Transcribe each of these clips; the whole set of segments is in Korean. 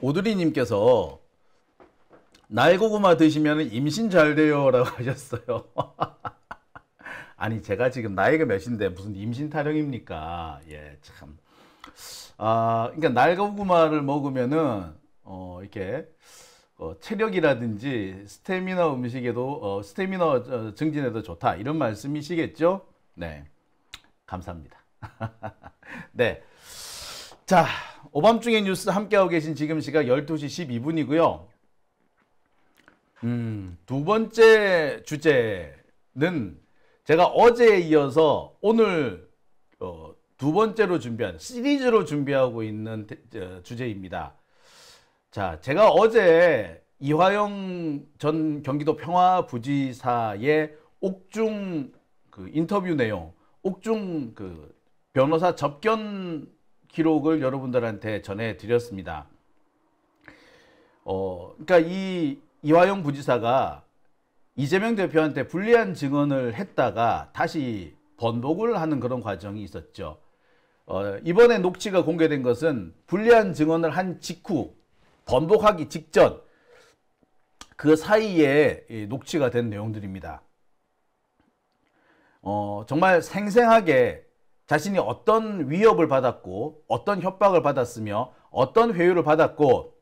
오드리님께서 날고구마 드시면 임신 잘 돼요 라고 하셨어요. 아니 제가 지금 나이가 몇인데 무슨 임신 타령입니까? 예, 참. 그러니까 날고구마를 먹으면은 이렇게 체력이라든지 스태미너 음식에도 스태미너 증진에도 좋다 이런 말씀이시겠죠? 네, 감사합니다. 네, 자 오밤중에 뉴스 함께하고 계신 지금 시각 12시 12분이고요. 두 번째 주제는 제가 어제에 이어서 오늘 두 번째로 준비한 시리즈로 준비하고 있는 주제입니다. 자, 제가 어제 이화영 전 경기도 평화부지사의 옥중 그 인터뷰 내용, 옥중 그 변호사 접견 기록을 여러분들한테 전해드렸습니다. 그러니까 이 이화영 부지사가 이재명 대표한테 불리한 증언을 했다가 다시 번복을 하는 그런 과정이 있었죠. 이번에 녹취가 공개된 것은 불리한 증언을 한 직후 번복하기 직전 그 사이에 녹취가 된 내용들입니다. 정말 생생하게 자신이 어떤 위협을 받았고 어떤 협박을 받았으며 어떤 회유를 받았고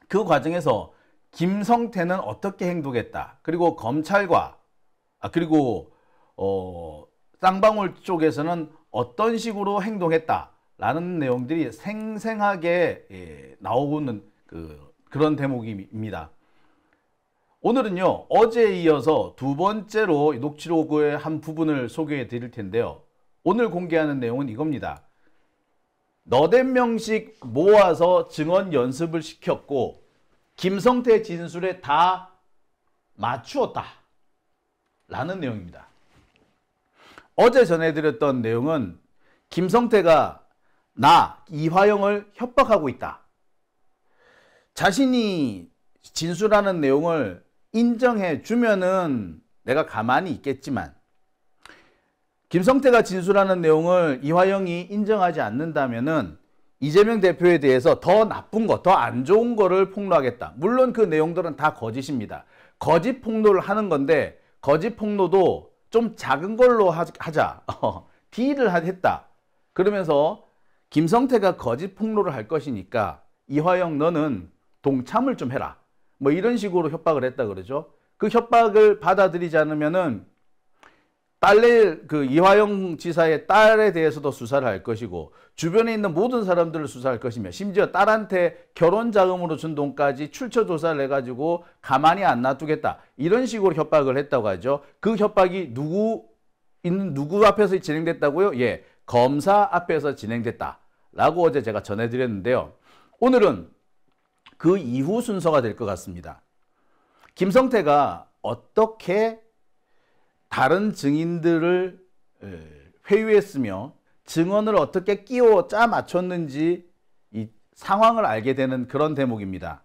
그 과정에서 김성태는 어떻게 행동했다. 그리고 검찰과 그리고 쌍방울 쪽에서는 어떤 식으로 행동했다라는 내용들이 생생하게 나오는 그런 대목입니다. 오늘은요, 어제에 이어서 두 번째로 녹취록의 한 부분을 소개해 드릴 텐데요. 오늘 공개하는 내용은 이겁니다. 너댓 명씩 모아서 증언 연습을 시켰고 김성태 진술에 다 맞추었다 라는 내용입니다. 어제 전해드렸던 내용은 김성태가 나 이화영을 협박하고 있다. 자신이 진술하는 내용을 인정해 주면은 내가 가만히 있겠지만 김성태가 진술하는 내용을 이화영이 인정하지 않는다면은 이재명 대표에 대해서 더 나쁜 거, 더 안 좋은 거를 폭로하겠다. 물론 그 내용들은 다 거짓입니다. 거짓 폭로를 하는 건데 거짓 폭로도 좀 작은 걸로 하자. 딜을 했다. 그러면서 김성태가 거짓 폭로를 할 것이니까 이화영 너는 동참을 좀 해라. 뭐 이런 식으로 협박을 했다 그러죠. 그 협박을 받아들이지 않으면은 이화영 지사의 딸에 대해서도 수사를 할 것이고 주변에 있는 모든 사람들을 수사할 것이며 심지어 딸한테 결혼 자금으로 준 돈까지 출처 조사를 해가지고 가만히 안 놔두겠다. 이런 식으로 협박을 했다고 하죠. 그 협박이 누구 앞에서 진행됐다고요? 예, 검사 앞에서 진행됐다. 라고 어제 제가 전해드렸는데요. 오늘은 그 이후 순서가 될 것 같습니다. 김성태가 어떻게 다른 증인들을 회유했으며 증언을 어떻게 끼워 짜 맞췄는지 이 상황을 알게 되는 그런 대목입니다.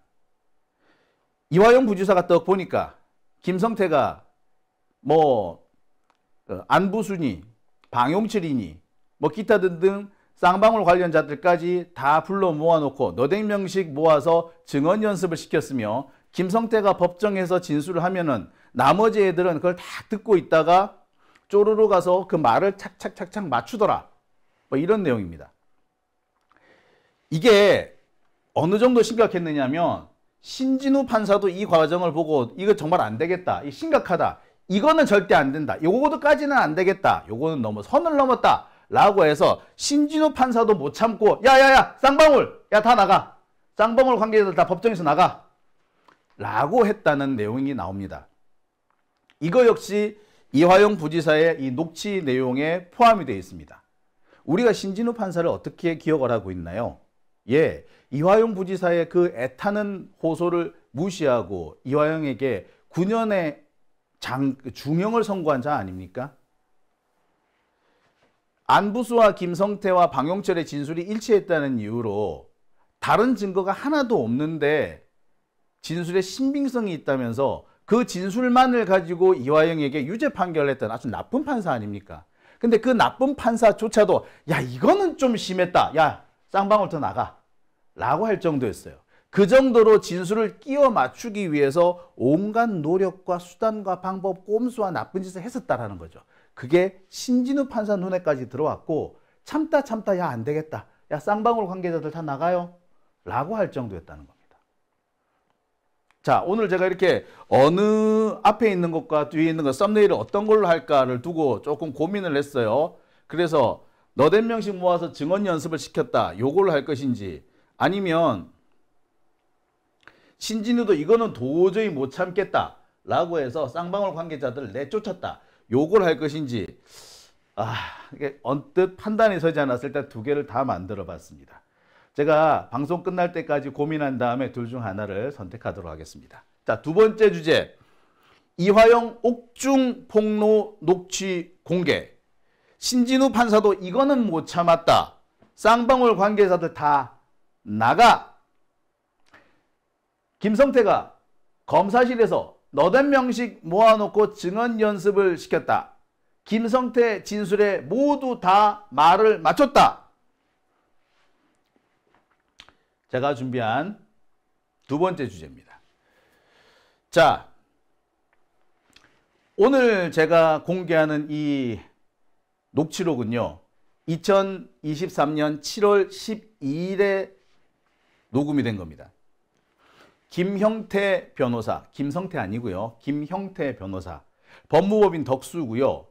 이화영 부지사가 떡 보니까 김성태가 안부순이, 방용철이니 기타 등등 쌍방울 관련자들까지 다 불러 모아놓고 너댓 명씩 모아서 증언 연습을 시켰으며 김성태가 법정에서 진술을 하면은 나머지 애들은 그걸 다 듣고 있다가 쪼르르 가서 그 말을 착착착착 맞추더라. 이런 내용입니다. 이게 어느 정도 심각했느냐면 신진우 판사도 이 과정을 보고 이거 정말 안 되겠다. 이 심각하다. 이거는 절대 안 된다. 요거까지는 안 되겠다. 요거는 너무 선을 넘었다. 라고 해서 신진우 판사도 못 참고 야야야 쌍방울 야 다 나가. 쌍방울 관계자들 다 법정에서 나가. 라고 했다는 내용이 나옵니다. 이거 역시 이화영 부지사의 이 녹취 내용에 포함이 되어 있습니다. 우리가 신진우 판사를 어떻게 기억을 하고 있나요? 예, 이화영 부지사의 그 애타는 호소를 무시하고 이화영에게 9년의 중형을 선고한 자 아닙니까? 안부수와 김성태와 방용철의 진술이 일치했다는 이유로 다른 증거가 하나도 없는데 진술에 신빙성이 있다면서 그 진술만을 가지고 이화영에게 유죄 판결을 했던 아주 나쁜 판사 아닙니까? 근데 그 나쁜 판사조차도 야 이거는 좀 심했다. 야 쌍방울 더 나가. 라고 할 정도였어요. 그 정도로 진술을 끼워 맞추기 위해서 온갖 노력과 수단과 방법, 꼼수와 나쁜 짓을 했었다라는 거죠. 그게 신진우 판사 눈에까지 들어왔고 참다 야 안 되겠다. 야 쌍방울 관계자들 다 나가요. 라고 할 정도였다는 겁니다. 자, 오늘 제가 이렇게 어느 앞에 있는 것과 뒤에 있는 것 썸네일을 어떤 걸로 할까를 두고 조금 고민을 했어요. 그래서 너댓 명씩 모아서 증언 연습을 시켰다. 요걸로 할 것인지 아니면 신진우도 이거는 도저히 못 참겠다 라고 해서 쌍방울 관계자들을 내쫓았다. 요걸 할 것인지 이게 언뜻 판단이 서지 않았을 때 두 개를 다 만들어 봤습니다. 제가 방송 끝날 때까지 고민한 다음에 둘 중 하나를 선택하도록 하겠습니다. 자, 두 번째 주제. 이화영 옥중 폭로 녹취 공개. 신진우 판사도 이거는 못 참았다. 쌍방울 관계자들 다 나가. 김성태가 검사실에서 너댓 명씩 모아놓고 증언 연습을 시켰다. 김성태 진술에 모두 다 말을 맞췄다. 제가 준비한 두 번째 주제입니다. 자, 오늘 제가 공개하는 이 녹취록은요, 2023년 7월 12일에 녹음이 된 겁니다. 김형태 변호사, 김성태 아니고요. 김형태 변호사, 법무법인 덕수고요.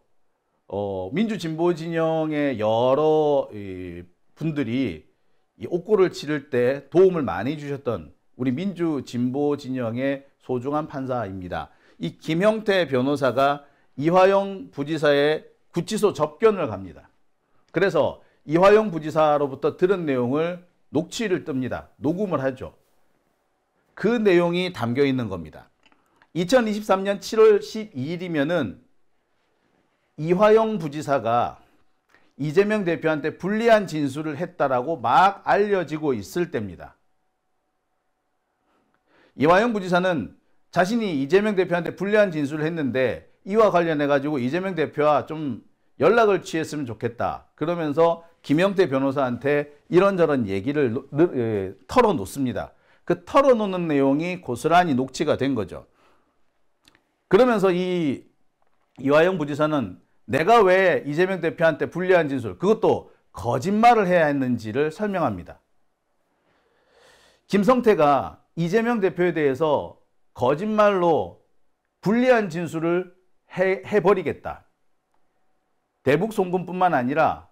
민주진보진영의 여러 분들이 이 옥고를 치를 때 도움을 많이 주셨던 우리 민주진보진영의 소중한 판사입니다. 이 김형태 변호사가 이화영 부지사의 구치소 접견을 갑니다. 그래서 이화영 부지사로부터 들은 내용을 녹취를 뜹니다. 녹음을 하죠. 그 내용이 담겨 있는 겁니다. 2023년 7월 12일이면은 이화영 부지사가 이재명 대표한테 불리한 진술을 했다라고 막 알려지고 있을 때입니다. 이화영 부지사는 자신이 이재명 대표한테 불리한 진술을 했는데 이와 관련해 가지고 이재명 대표와 좀 연락을 취했으면 좋겠다. 그러면서 김형태 변호사한테 이런저런 얘기를 털어놓습니다. 그 털어놓는 내용이 고스란히 녹취가 된 거죠. 그러면서 이화영 부지사는 내가 왜 이재명 대표한테 불리한 진술, 그것도 거짓말을 해야 했는지를 설명합니다. 김성태가 이재명 대표에 대해서 거짓말로 불리한 진술을 해버리겠다. 대북 송금뿐만 아니라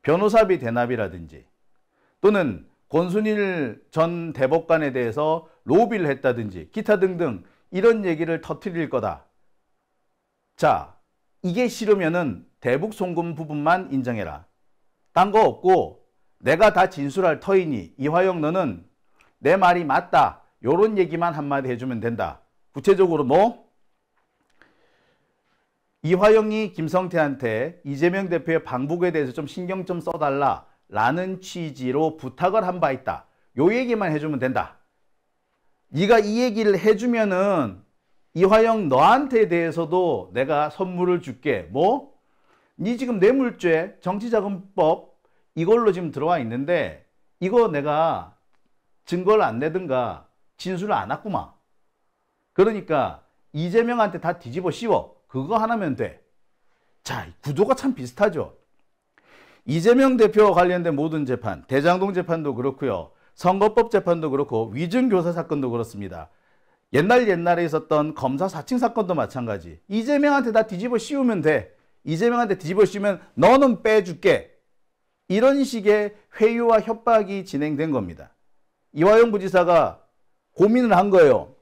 변호사비 대납이라든지 또는 권순일 전 대법관에 대해서 로비를 했다든지 기타 등등 이런 얘기를 터뜨릴 거다. 자, 이게 싫으면은 대북 송금 부분만 인정해라. 딴 거 없고 내가 다 진술할 터이니 이화영 너는 내 말이 맞다. 요런 얘기만 한마디 해주면 된다. 구체적으로 뭐? 이화영이 김성태한테 이재명 대표의 방북에 대해서 좀 신경 좀 써달라 라는 취지로 부탁을 한 바 있다. 요 얘기만 해주면 된다. 네가 이 얘기를 해주면은 이화영 너한테 대해서도 내가 선물을 줄게. 뭐? 네 지금 뇌물죄, 정치자금법 이걸로 지금 들어와 있는데 이거 내가 증거를 안 내든가 진술을 안 했구만. 그러니까 이재명한테 다 뒤집어 씌워. 그거 하나면 돼. 자, 구도가 참 비슷하죠. 이재명 대표와 관련된 모든 재판, 대장동 재판도 그렇고요. 선거법 재판도 그렇고 위증교사 사건도 그렇습니다. 옛날에 있었던 검사 사칭 사건도 마찬가지. 이재명한테 다 뒤집어 씌우면 돼. 이재명한테 뒤집어 씌우면 너는 빼줄게. 이런 식의 회유와 협박이 진행된 겁니다. 이화영 부지사가 고민을 한 거예요.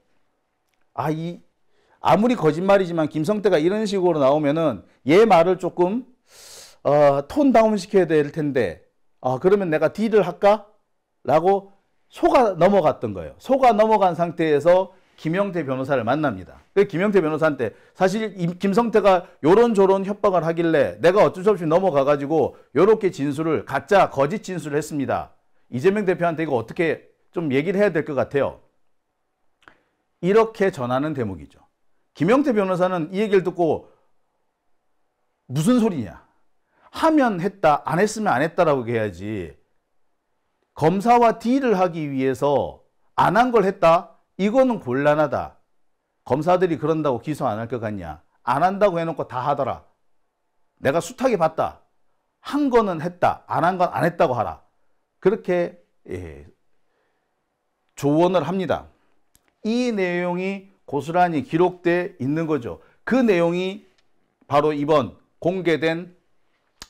아무리 거짓말이지만 김성태가 이런 식으로 나오면은 얘 말을 조금 톤 다운 시켜야 될 텐데 그러면 내가 딜을 할까? 라고 속아 넘어갔던 거예요. 속아 넘어간 상태에서 김형태 변호사를 만납니다. 김형태 변호사한테 사실 김성태가 요런저런 협박을 하길래 내가 어쩔 수 없이 넘어가가지고 요렇게 진술을 가짜 거짓 진술을 했습니다. 이재명 대표한테 이거 어떻게 좀 얘기를 해야 될 것 같아요. 이렇게 전하는 대목이죠. 김형태 변호사는 이 얘기를 듣고 무슨 소리냐. 하면 했다, 안 했으면 안 했다라고 해야지. 검사와 딜을 하기 위해서 안 한 걸 했다? 이거는 곤란하다. 검사들이 그런다고 기소 안 할 것 같냐? 안 한다고 해놓고 다 하더라. 내가 숱하게 봤다. 한 거는 했다. 안 한 건 안 했다고 하라. 그렇게 조언을 합니다. 이 내용이 고스란히 기록돼 있는 거죠. 그 내용이 바로 이번 공개된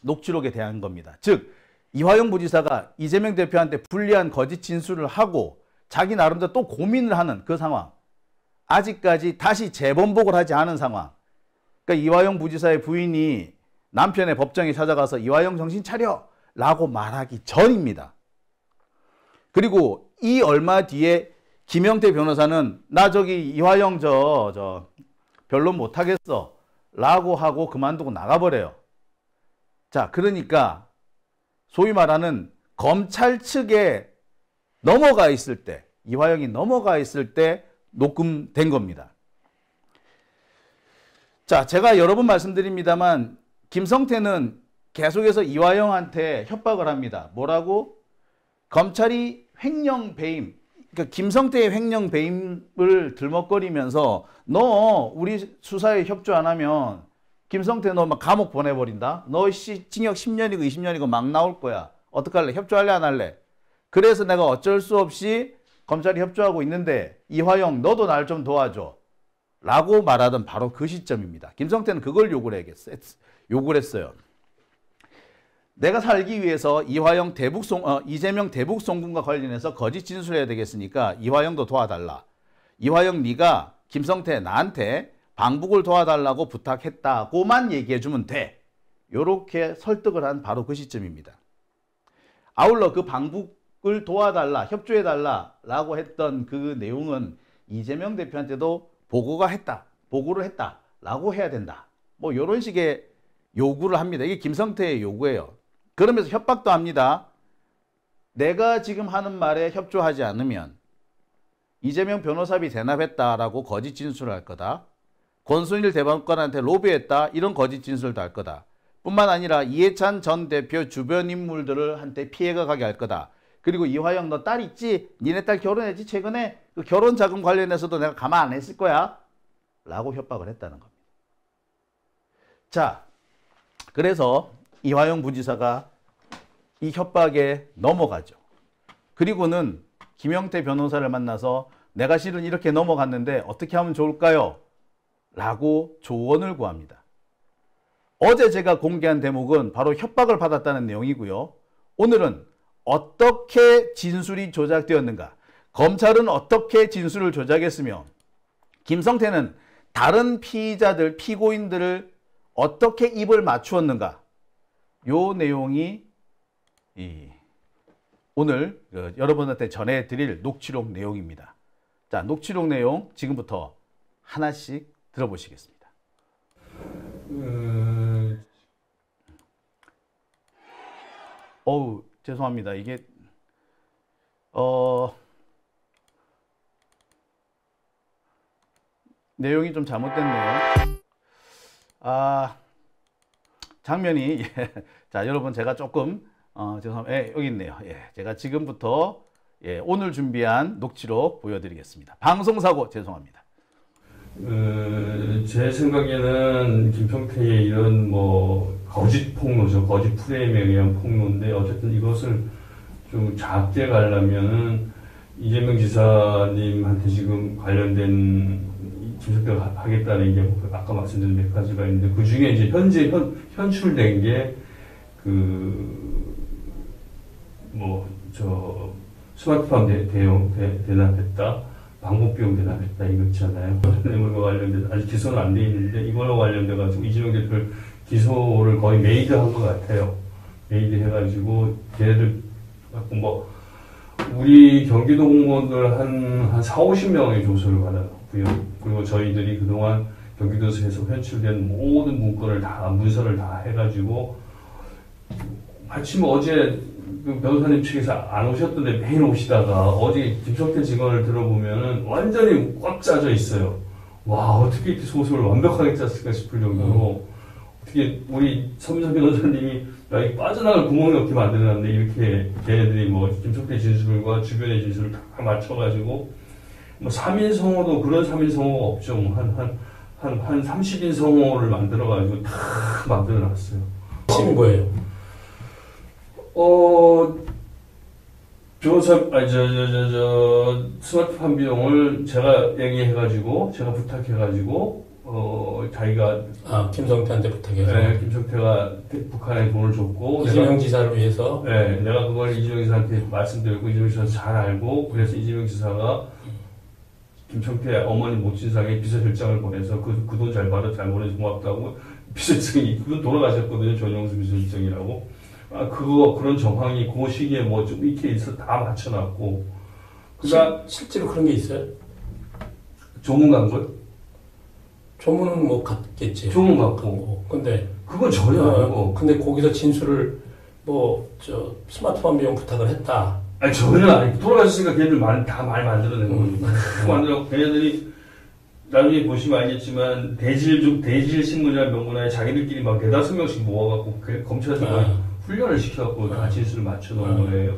녹취록에 대한 겁니다. 즉 이화영 부지사가 이재명 대표한테 불리한 거짓 진술을 하고 자기 나름대로 또 고민을 하는 그 상황. 아직까지 다시 재번복을 하지 않은 상황. 그러니까 이화영 부지사의 부인이 남편의 법정에 찾아가서 이화영 정신 차려 라고 말하기 전입니다. 그리고 이 얼마 뒤에 김영태 변호사는 나 저기 이화영 변론 못하겠어 라고 하고 그만두고 나가버려요. 자, 그러니까 소위 말하는 검찰 측에 넘어가 있을 때, 이화영이 넘어가 있을 때 녹음된 겁니다. 자, 제가 여러 번 말씀드립니다만 김성태는 계속해서 이화영한테 협박을 합니다. 뭐라고? 검찰이 횡령 배임, 그러니까 김성태의 횡령 배임을 들먹거리면서 너 우리 수사에 협조 안 하면 김성태 너 막 감옥 보내버린다. 너 징역 10년이고 20년이고 막 나올 거야. 어떡할래? 협조할래 안 할래? 그래서 내가 어쩔 수 없이 검찰이 협조하고 있는데 이화영 너도 날 좀 도와줘 라고 말하던 바로 그 시점입니다. 김성태는 그걸 요구를 했어요. 내가 살기 위해서 이재명 대북 송금과 관련해서 거짓 진술해야 되겠으니까 이화영도 도와달라. 이화영 네가 김성태 나한테 방북을 도와달라고 부탁했다고만 얘기해주면 돼. 이렇게 설득을 한 바로 그 시점입니다. 아울러 그 방북을 도와달라, 협조해달라 라고 했던 그 내용은 이재명 대표한테도 보고를 했다 라고 해야 된다. 뭐 이런 식의 요구를 합니다. 이게 김성태의 요구예요. 그러면서 협박도 합니다. 내가 지금 하는 말에 협조하지 않으면 이재명 변호사비 대납했다라고 거짓 진술을 할 거다. 권순일 대법관한테 로비했다. 이런 거짓 진술도 할 거다. 뿐만 아니라 이해찬 전 대표 주변 인물들을 한테 피해가 가게 할 거다. 그리고 이화영 너 딸 있지? 니네 딸 결혼했지? 최근에 그 결혼 자금 관련해서도 내가 가만 안 했을 거야. 라고 협박을 했다는 겁니다. 자, 그래서 이화영 부지사가 이 협박에 넘어가죠. 그리고는 김영태 변호사를 만나서 내가 실은 이렇게 넘어갔는데 어떻게 하면 좋을까요? 라고 조언을 구합니다. 어제 제가 공개한 대목은 바로 협박을 받았다는 내용이고요. 오늘은 어떻게 진술이 조작되었는가? 검찰은 어떻게 진술을 조작했으며 김성태는 다른 피의자들, 피고인들을 어떻게 입을 맞추었는가? 요 내용이 오늘 여러분한테 전해드릴 녹취록 내용입니다. 자, 녹취록 내용 지금부터 하나씩 들어보시겠습니다. 죄송합니다. 이게 내용이 좀 잘못됐네요. 장면이 자, 여러분 제가 조금 죄송합니다. 여기 있네요. 제가 지금부터 오늘 준비한 녹취록 보여드리겠습니다. 방송사고 죄송합니다. 제 생각에는 김성태의 이런 거짓 폭로죠. 거짓 프레임에 의한 폭로인데 어쨌든 이것을 좀 작게 가려면은 이재명 지사님한테 지금 관련된 김성태가 하겠다는 게 아까 말씀드린 몇 가지가 있는데 그 중에 이제 현재 현출된 게 스마트폰 대납했다. 방북비용 대납했다 이거 있잖아요. 뇌물과 관련돼서 아직 기소는 안 돼 있는데 이걸로 관련돼 가지고 이재명 대표를 기소를 거의 메이드한 것 같아요. 메이드 해가지고 걔네들 갖고 우리 경기도 공무원들 한 4-50명의 조서를 받아놨고요. 그리고 저희들이 그동안 경기도에서 회출된 모든 문서를 다 해가지고 마침 어제 그 변호사님 측에서 안 오셨던데 매일 오시다가 어제 김성태 증언을 들어보면은 완전히 꽉 짜져 있어요. 와, 어떻게 이렇게 소설을 완벽하게 짰을까 싶을 정도로 어떻게 우리 서민석 변호사님이 야, 이 빠져나갈 구멍이 없게 만들어놨네. 이렇게 걔네들이 뭐 김성태 진술과 주변의 진술을 다 맞춰가지고 뭐 3인 성호도 그런 3인 성호가 없죠. 뭐 한 30인 성호를 만들어가지고 다 만들어놨어요. 핵심이 뭐예요? 스마트폰 비용을 제가 얘기해가지고, 제가 부탁해가지고, 자기가. 김성태한테 부탁해서. 네, 김성태가 북한에 돈을 줬고. 이재명 지사를 위해서. 네, 내가 그걸 이재명 지사한테 말씀드렸고, 이재명 지사 잘 알고, 그래서 이재명 지사가 김성태 어머니 모친상에 비서실장을 보내서 그 돈 잘 받아, 잘 보내서 고맙다고. 비서실장이, 그분 돌아가셨거든요. 전용수 비서실장이라고. 그런 정황이 그 시기에 뭐 좀 이렇게 있어 다 맞춰놨고. 실제로 그런 게 있어요? 조문 간 걸? 조문은 뭐 갔겠지. 조문 갔고. 근데. 그건 전혀 아니고. 근데 거기서 진술을 스마트폰 비용 부탁을 했다. 아니, 전혀 아니고. 돌아가셨으니까 걔네들 다 말 만들어낸 거니까. 만들어, 걔네들이 나중에 보시면 알겠지만, 대질 신문이나 명문화에 자기들끼리 막 4-5명씩 모아갖고, 검찰에서 훈련을 시켜갖고 다 진술을 맞춰놓은 거예요.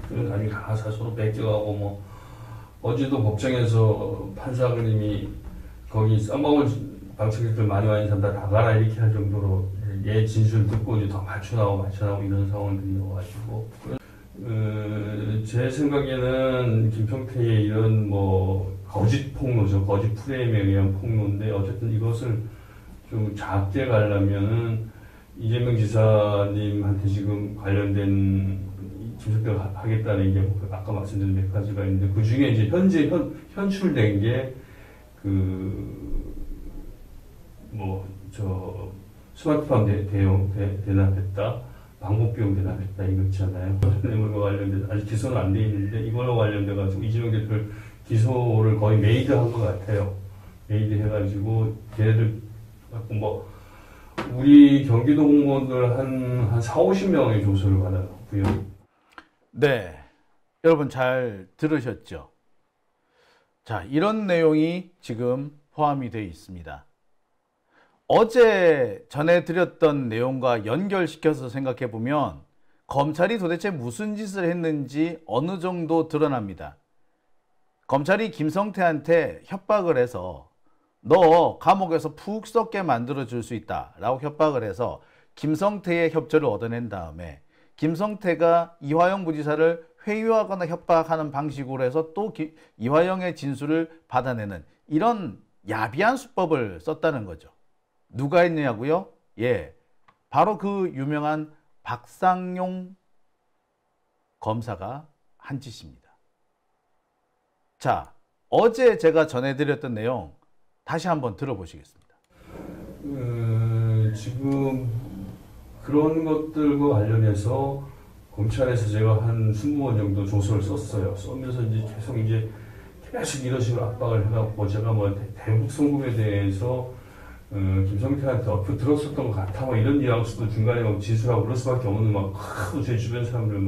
그래서 나중에 다 서로 뺏겨가고, 뭐, 어제도 법정에서 판사님이 거기 쌍방울 방청객들 많이 와 있는 사람 다 나가라 이렇게 할 정도로 얘 진술 듣고 이제 더 맞춰나오고 이런 상황들이어가지고. 제 생각에는 김성태의 이런 뭐, 거짓 폭로죠. 거짓 프레임에 의한 폭로인데, 어쨌든 이것을 좀 작게 가려면은, 이재명 지사님한테 지금 관련된 김성태가 하겠다는 게 아까 말씀드린 몇 가지가 있는데 그 중에 이제 현재 현출된 게 스마트폰 대납했다, 방법비용 대납했다 이거 있잖아요. 뇌물과 관련돼서 아직 기소는 안 돼 있는데 이걸로 관련돼 가지고 이재명 대표를 기소를 거의 메이드한 것 같아요. 메이드 해가지고 걔네들 뭐. 우리 경기도 공무원들 한 40-50명의 조서를 받아놨고요. 네. 여러분 잘 들으셨죠? 자, 이런 내용이 지금 포함이 되어 있습니다. 어제 전해드렸던 내용과 연결시켜서 생각해 보면 검찰이 도대체 무슨 짓을 했는지 어느 정도 드러납니다. 검찰이 김성태한테 협박을 해서 너 감옥에서 푹 썩게 만들어줄 수 있다 라고 협박을 해서 김성태의 협조를 얻어낸 다음에 김성태가 이화영 부지사를 회유하거나 협박하는 방식으로 해서 또 이화영의 진술을 받아내는 이런 야비한 수법을 썼다는 거죠. 누가 했냐고요? 예, 바로 그 유명한 박상용 검사가 한 짓입니다. 자, 어제 제가 전해드렸던 내용 다시 한번 들어보시겠습니다. 지금 그런 것들과 관련해서 검찰에서 제가 한 20번 정도 조서를 썼어요. 쓰면서 계속 이런 식으로 압박을 해갖고 제가 뭐 대북 송금에 대해서 김성태한테 얼핏 들었었던 것 같아 뭐 이런 뉘앙스도 중간에 막 진술하고 그럴 수밖에 없는 제 주변 사람들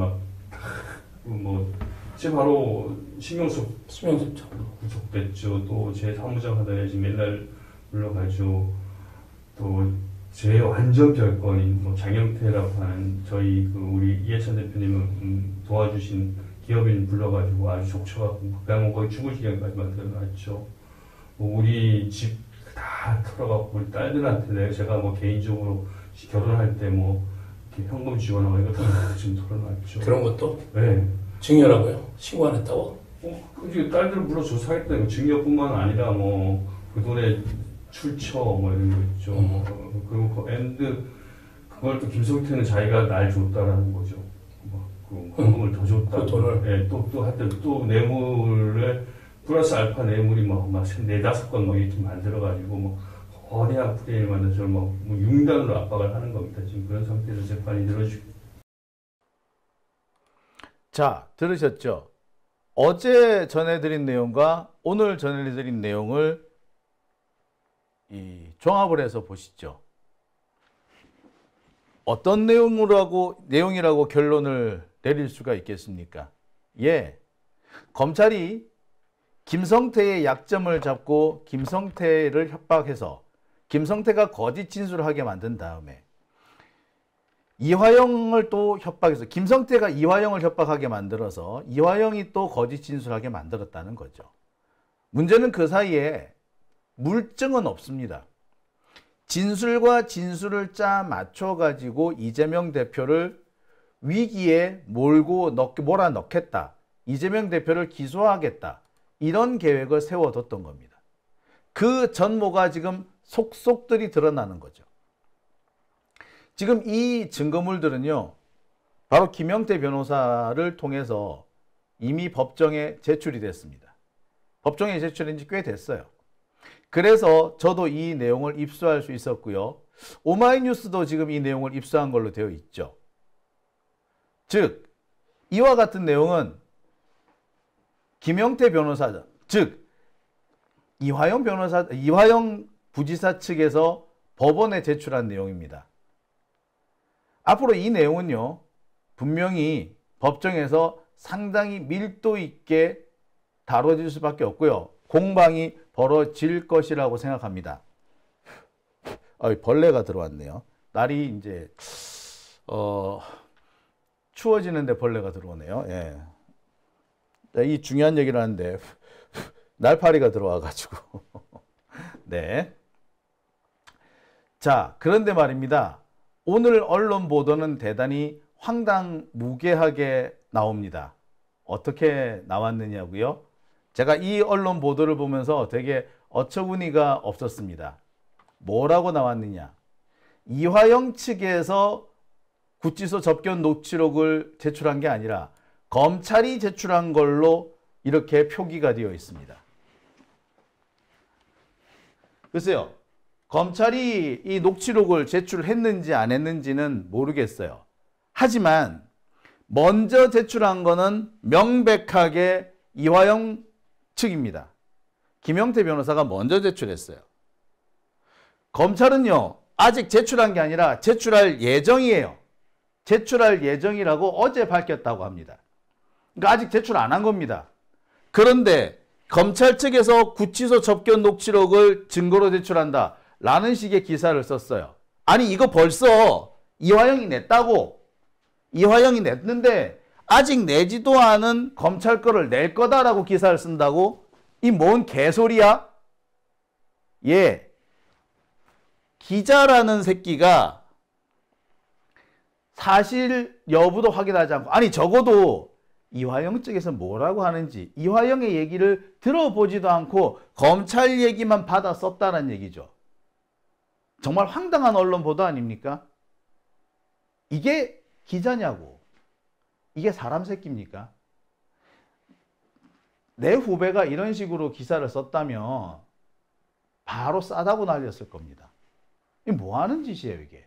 제 바로 신명섭 구속됐죠. 또 제 사무장 하다가 지금 맨날 물러가죠. 또 제 완전 별건인 장영태라고 하는 저희 우리 이해찬 대표님을 도와주신 기업인 불러가지고 아주 족쳐갖고 그냥 거의 죽을 지경까지 만들어놨죠. 우리 집 다 털어갖고 우리 딸들한테 제가 개인적으로 결혼할 때 이렇게 현금 지원하고 이거 다 지금 털어놨죠. 그런 것도? 네. 증여라고요? 신고 안 했다고? 딸들을 물어 조사했다니까. 증여뿐만 아니라 그 돈에 출처 이런 거 있죠. 그리고 그걸 또 김성태는 자기가 날 줬다라는 거죠. 그 현금을 더 줬다. 그 돈을? 네, 또 뇌물에 플러스 알파 뇌물이 4-5건 이렇게 만들어가지고 거대한 프레임을 만들어서 융단으로 압박을 하는 겁니다. 지금 그런 상태에서 재판이 늘어지고. 자, 들으셨죠? 어제 전해드린 내용과 오늘 전해드린 내용을 종합을 해서 보시죠. 어떤 내용이라고 결론을 내릴 수가 있겠습니까? 예, 검찰이 김성태의 약점을 잡고 김성태를 협박해서 김성태가 거짓 진술을 하게 만든 다음에 이화영을 또 협박해서 김성태가 이화영을 협박하게 만들어서 이화영이 또 거짓 진술하게 만들었다는 거죠. 문제는 그 사이에 물증은 없습니다. 진술과 진술을 짜 맞춰가지고 이재명 대표를 위기에 몰아넣겠다. 이재명 대표를 기소하겠다. 이런 계획을 세워뒀던 겁니다. 그 전모가 지금 속속들이 드러나는 거죠. 지금 이 증거물들은요, 바로 김영태 변호사를 통해서 이미 법정에 제출이 됐습니다. 법정에 제출한 지 꽤 됐어요. 그래서 저도 이 내용을 입수할 수 있었고요. 오마이뉴스도 지금 이 내용을 입수한 걸로 되어 있죠. 즉, 이와 같은 내용은 김영태 변호사, 즉 이화영 부지사 측에서 법원에 제출한 내용입니다. 앞으로 이 내용은요, 분명히 법정에서 상당히 밀도 있게 다뤄질 수밖에 없고요. 공방이 벌어질 것이라고 생각합니다. 벌레가 들어왔네요. 날이 이제 추워지는데 벌레가 들어오네요. 예. 이 중요한 얘기를 하는데 날파리가 들어와가지고 네. 자, 그런데 말입니다. 오늘 언론 보도는 대단히 황당무계하게 나옵니다. 어떻게 나왔느냐고요? 제가 이 언론 보도를 보면서 되게 어처구니가 없었습니다. 뭐라고 나왔느냐? 이화영 측에서 구치소 접견 녹취록을 제출한 게 아니라 검찰이 제출한 걸로 이렇게 표기가 되어 있습니다. 글쎄요, 검찰이 이 녹취록을 제출했는지 안 했는지는 모르겠어요. 하지만 먼저 제출한 거는 명백하게 이화영 측입니다. 김영태 변호사가 먼저 제출했어요. 검찰은요, 아직 제출한 게 아니라 제출할 예정이에요. 제출할 예정이라고 어제 밝혔다고 합니다. 그러니까 아직 제출 안 한 겁니다. 그런데 검찰 측에서 구치소 접견 녹취록을 증거로 제출한다 라는 식의 기사를 썼어요. 아니, 이거 벌써 이화영이 냈다고. 이화영이 냈는데 아직 내지도 않은 검찰 거를 낼 거다라고 기사를 쓴다고? 이 뭔 개소리야? 예. 기자라는 새끼가 사실 여부도 확인하지 않고, 아니 적어도 이화영 측에서 뭐라고 하는지 이화영의 얘기를 들어보지도 않고 검찰 얘기만 받아 썼다는 얘기죠. 정말 황당한 언론 보도 아닙니까? 이게 기자냐고. 이게 사람 새끼입니까? 내 후배가 이런 식으로 기사를 썼다면 바로 싸다고 날렸을 겁니다. 이게 뭐 하는 짓이에요, 이게?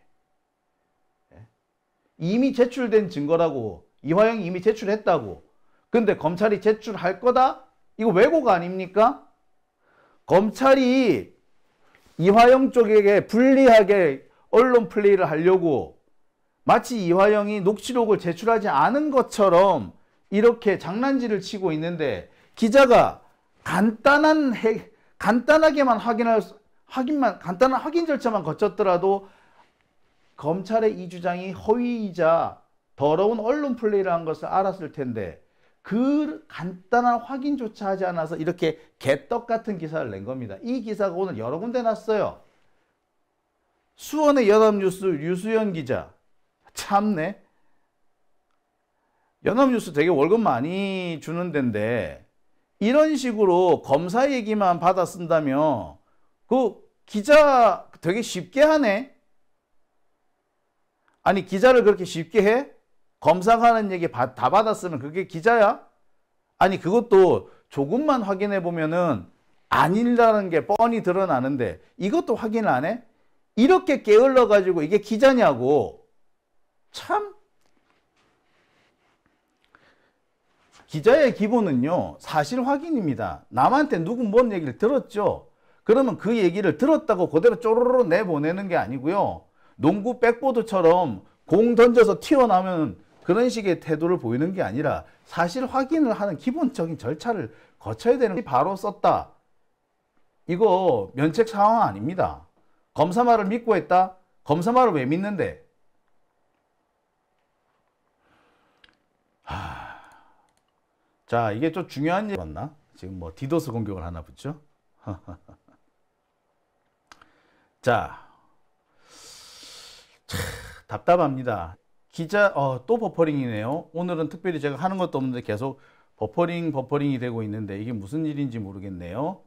이미 제출된 증거라고. 이화영이 이미 제출했다고. 근데 검찰이 제출할 거다? 이거 왜곡 아닙니까? 검찰이 이화영 쪽에게 불리하게 언론 플레이를 하려고 마치 이화영이 녹취록을 제출하지 않은 것처럼 이렇게 장난질을 치고 있는데, 기자가 간단하게만 간단한 확인 절차만 거쳤더라도 검찰의 이 주장이 허위이자 더러운 언론 플레이를 한 것을 알았을 텐데, 그 간단한 확인조차 하지 않아서 이렇게 개떡 같은 기사를 낸 겁니다. 이 기사가 오늘 여러 군데 났어요. 수원의 연합뉴스 유수연 기자. 참네. 연합뉴스 되게 월급 많이 주는 데인데 이런 식으로 검사 얘기만 받아 쓴다면 그 기자 되게 쉽게 하네. 아니, 기자를 그렇게 쉽게 해? 검사가 하는 얘기 다 받았으면 그게 기자야? 아니, 그것도 조금만 확인해 보면은 아니라는 게 뻔히 드러나는데 이것도 확인을 안 해? 이렇게 게을러 가지고 이게 기자냐고. 참. 기자의 기본은요, 사실 확인입니다. 남한테 누구 뭔 얘기를 들었죠? 그러면 그 얘기를 들었다고 그대로 쪼로로 내보내는 게 아니고요. 농구 백보드처럼 공 던져서 튀어나오면 그런 식의 태도를 보이는 게 아니라 사실 확인을 하는 기본적인 절차를 거쳐야 되는 게 바로 썼다. 이거 면책 상황 아닙니다. 검사 말을 믿고 했다? 검사 말을 왜 믿는데? 자, 이게 좀 중요한 얘기 맞나? 지금 뭐 디도스 공격을 하나 보죠? 자, 답답합니다. 기자, 또 버퍼링이네요. 오늘은 특별히 제가 하는 것도 없는데 계속 버퍼링이 되고 있는데 이게 무슨 일인지 모르겠네요.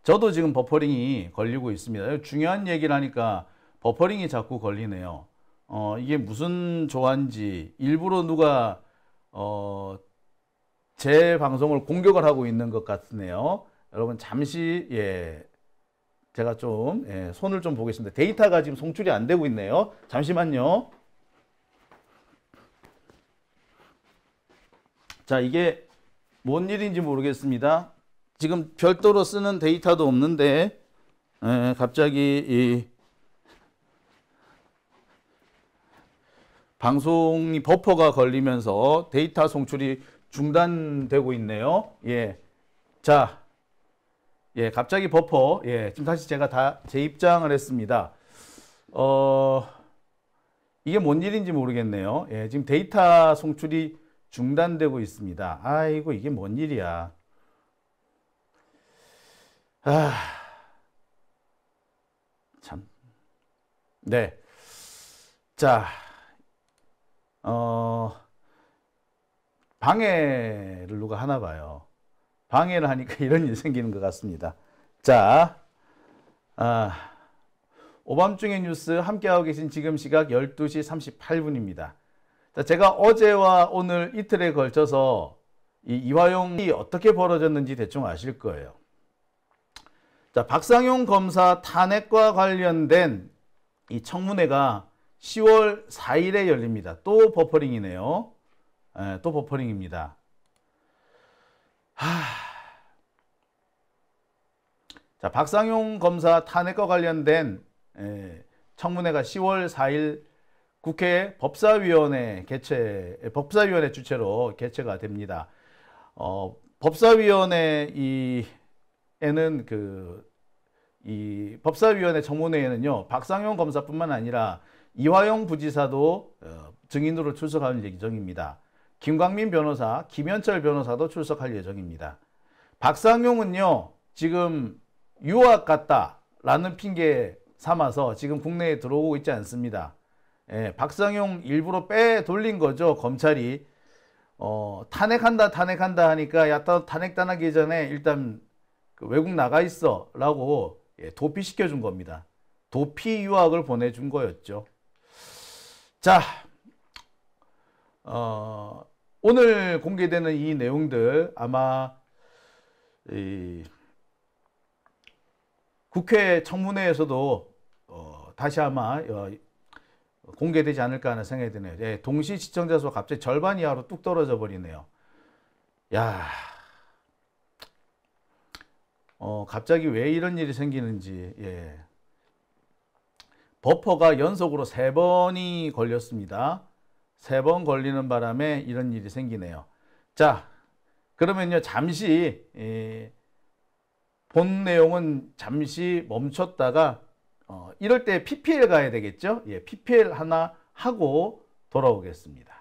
저도 지금 버퍼링이 걸리고 있습니다. 중요한 얘기를 하니까 버퍼링이 자꾸 걸리네요. 이게 무슨 조화인지 일부러 누가 제 방송을 공격을 하고 있는 것 같네요. 여러분 잠시 제가 좀 손을 좀 보겠습니다. 데이터가 지금 송출이 안 되고 있네요. 잠시만요. 자, 이게 뭔 일인지 모르겠습니다. 지금 별도로 쓰는 데이터도 없는데 갑자기 이 방송이 버퍼가 걸리면서 데이터 송출이 중단되고 있네요. 자, 갑자기 버퍼. 지금 다시 제가 다 재입장을 했습니다. 이게 뭔 일인지 모르겠네요. 지금 데이터 송출이 중단되고 있습니다. 아이고, 이게 뭔 일이야. 참. 네. 자, 방해를 누가 하나 봐요. 방해를 하니까 이런 일이 생기는 것 같습니다. 자, 오밤중의 뉴스 함께하고 계신 지금 시각 12시 38분입니다. 자, 제가 어제와 오늘 이틀에 걸쳐서 이 이화용이 어떻게 벌어졌는지 대충 아실 거예요. 자, 박상용 검사 탄핵과 관련된 이 청문회가 10월 4일에 열립니다. 또 버퍼링이네요. 또 버퍼링입니다. 자, 박상용 검사 탄핵과 관련된 청문회가 10월 4일 국회 법사위원회 주최로 개최가 됩니다. 법사위원회에는 이 법사위원회 청문회에는요, 박상용 검사뿐만 아니라 이화영 부지사도 증인으로 출석할 예정입니다. 김광민 변호사, 김현철 변호사도 출석할 예정입니다. 박상용은요, 지금 유학 갔다라는 핑계 삼아서 지금 국내에 들어오고 있지 않습니다. 박상용 일부러 빼돌린 거죠. 검찰이 탄핵한다 하니까 야, 탄핵당하기 전에 일단 외국 나가 있어 라고 도피시켜 준 겁니다. 도피 유학을 보내준 거였죠. 자, 오늘 공개되는 이 내용들 아마 국회 청문회에서도 다시 아마 공개되지 않을까 하는 생각이 드네요. 동시 시청자 수가 갑자기 절반 이하로 뚝 떨어져 버리네요. 야, 갑자기 왜 이런 일이 생기는지. 버퍼가 연속으로 3번이 걸렸습니다. 3번 걸리는 바람에 이런 일이 생기네요. 자, 그러면요, 잠시 본 내용은 잠시 멈췄다가 이럴 때 PPL 가야 되겠죠? PPL 하나 하고 돌아오겠습니다.